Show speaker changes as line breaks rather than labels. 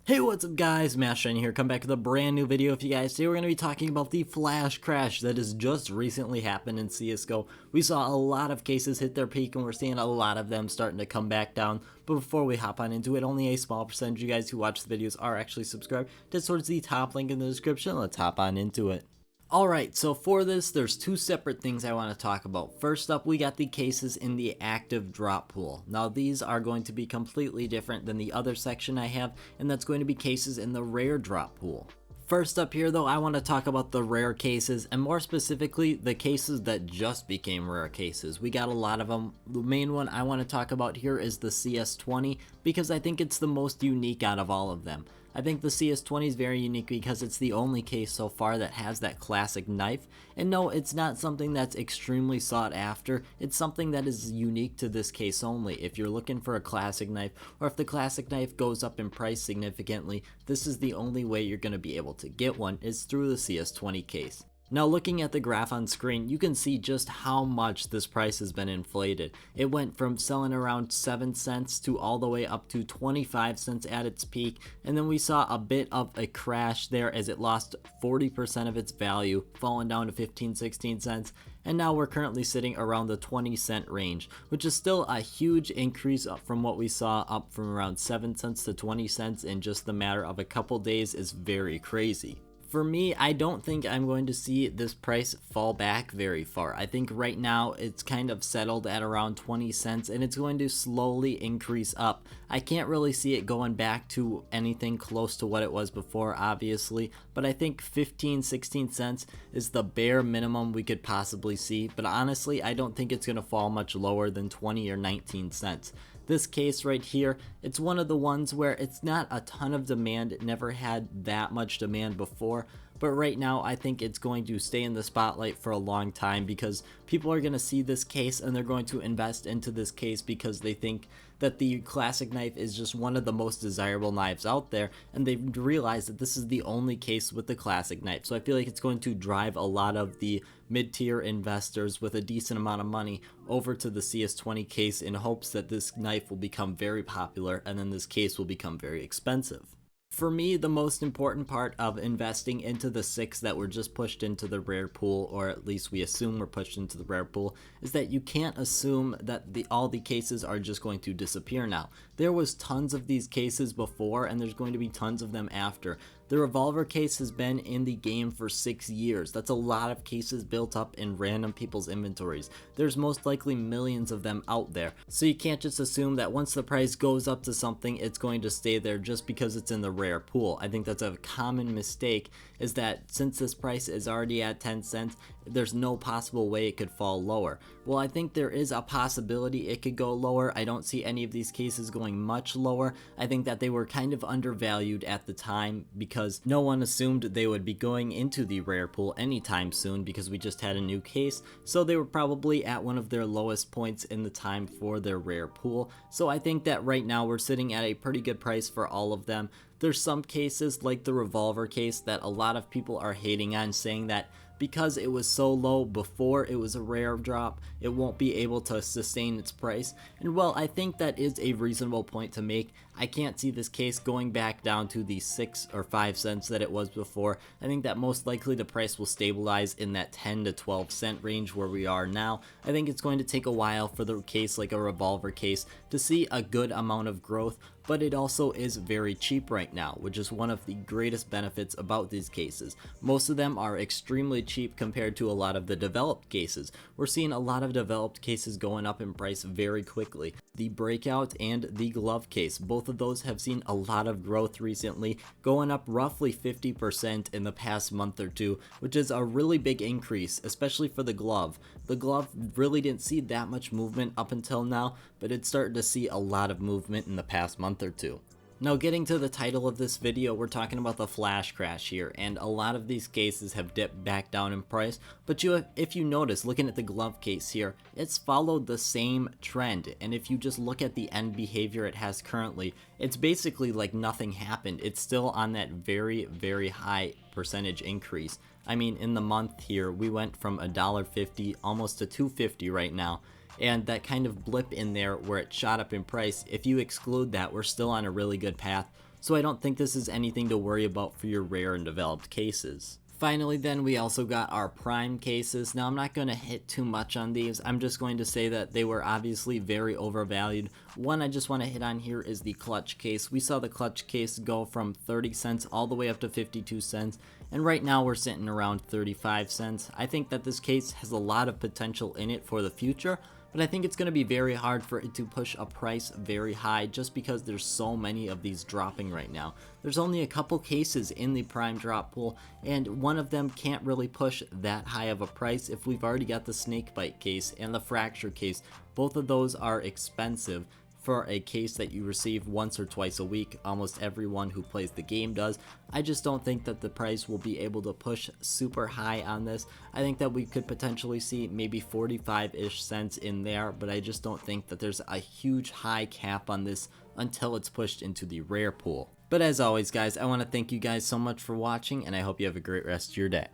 Hey, what's up guys, Mashine here, come back with a brand new video for you guys. Today we're going to be talking about the flash crash that has just recently happened in CSGO. We saw a lot of cases hit their peak and we're seeing a lot of them starting to come back down. But before we hop on into it, only a small percentage of you guys who watch the videos are actually subscribed. Just towards the top link in the description, let's hop on into it. Alright, so for this, there's two separate things I want to talk about. First up, we got the cases in the active drop pool. Now these are going to be completely different than the other section I have, and that's going to be cases in the rare drop pool. First up here though, I want to talk about the rare cases, and more specifically, the cases that just became rare cases. We got a lot of them. The main one I want to talk about here is the CS20, because I think it's the most unique out of all of them. I think the CS20 is very unique because it's the only case so far that has that classic knife, and no, it's not something that's extremely sought after. It's something that is unique to this case only. If you're looking for a classic knife, or if the classic knife goes up in price significantly, this is the only way you're going to be able to get one, is through the CS20 case. Now looking at the graph on screen, you can see just how much this price has been inflated. It went from selling around 7 cents to all the way up to 25 cents at its peak, and then we saw a bit of a crash there as it lost 40% of its value, falling down to 15-16 cents, and now we're currently sitting around the 20-cent range, which is still a huge increase up from what we saw, up from around 7 cents to 20 cents in just the matter of a couple days is very crazy. For me, I don't think I'm going to see this price fall back very far. I think right now it's kind of settled at around 20 cents and it's going to slowly increase up. I can't really see it going back to anything close to what it was before, obviously, but I think 15-16 cents is the bare minimum we could possibly see, but honestly, I don't think it's going to fall much lower than 20 or 19 cents. This case right here, it's one of the ones where it's not a ton of demand. It never had that much demand before, but right now I think it's going to stay in the spotlight for a long time because people are going to see this case and they're going to invest into this case because they think that the classic knife is just one of the most desirable knives out there, and they realize that this is the only case with the classic knife. So I feel like it's going to drive a lot of the mid-tier investors with a decent amount of money over to the CS20 case in hopes that this knife will become very popular and then this case will become very expensive. For me, the most important part of investing into the 6 that were just pushed into the rare pool, or at least we assume were pushed into the rare pool, is that you can't assume that all the cases are just going to disappear now. There was tons of these cases before and there's going to be tons of them after. The revolver case has been in the game for 6 years. That's a lot of cases built up in random people's inventories. There's most likely millions of them out there. So you can't just assume that once the price goes up to something, it's going to stay there just because it's in the rare pool. I think that's a common mistake, is that since this price is already at 10 cents, there's no possible way it could fall lower. Well, I think there is a possibility it could go lower. I don't see any of these cases going much lower. I think that they were kind of undervalued at the time because no one assumed they would be going into the rare pool anytime soon because we just had a new case. So they were probably at one of their lowest points in the time for their rare pool. So I think that right now we're sitting at a pretty good price for all of them. There's some cases like the revolver case that a lot of people are hating on, saying that because it was so low before it was a rare drop, it won't be able to sustain its price. And well, I think that is a reasonable point to make. I can't see this case going back down to the 6 or 5 cents that it was before. I think that most likely the price will stabilize in that 10 to 12 cent range where we are now. I think it's going to take a while for the case like a revolver case to see a good amount of growth, but it also is very cheap right now, which is one of the greatest benefits about these cases. Most of them are extremely cheap compared to a lot of the developed cases. We're seeing a lot of developed cases going up in price very quickly. The breakout and the glove case, both of those have seen a lot of growth recently, going up roughly 50% in the past month or two, which is a really big increase, especially for the glove. The glove really didn't see that much movement up until now, but it's starting to see a lot of movement in the past month or two. Now getting to the title of this video, we're talking about the flash crash here, and a lot of these cases have dipped back down in price, but if you notice, looking at the glove case here, it's followed the same trend, and if you just look at the end behavior it has currently, it's basically like nothing happened. It's still on that very, very high percentage increase. I mean, in the month here, we went from $1.50 almost to $2.50 right now. And that kind of blip in there where it shot up in price, if you exclude that, we're still on a really good path so I don't think this is anything to worry about for your rare and developed cases. Finally then, we also got our prime cases. Now I'm not going to hit too much on these, I'm just going to say that they were obviously very overvalued. One I just want to hit on here is the clutch case. We saw the clutch case go from 30 cents all the way up to 52 cents, and right now we're sitting around 35 cents. I think that this case has a lot of potential in it for the future, but I think it's going to be very hard for it to push a price very high just because there's so many of these dropping right now. There's only a couple cases in the prime drop pool, and one of them can't really push that high of a price if we've already got the snakebite case and the fracture case. Both of those are expensive for a case that you receive once or twice a week. Almost everyone who plays the game does. I just don't think that the price will be able to push super high on this. I think that we could potentially see maybe 45-ish cents in there, but I just don't think that there's a huge high cap on this until it's pushed into the rare pool. But as always guys, I want to thank you guys so much for watching, and I hope you have a great rest of your day.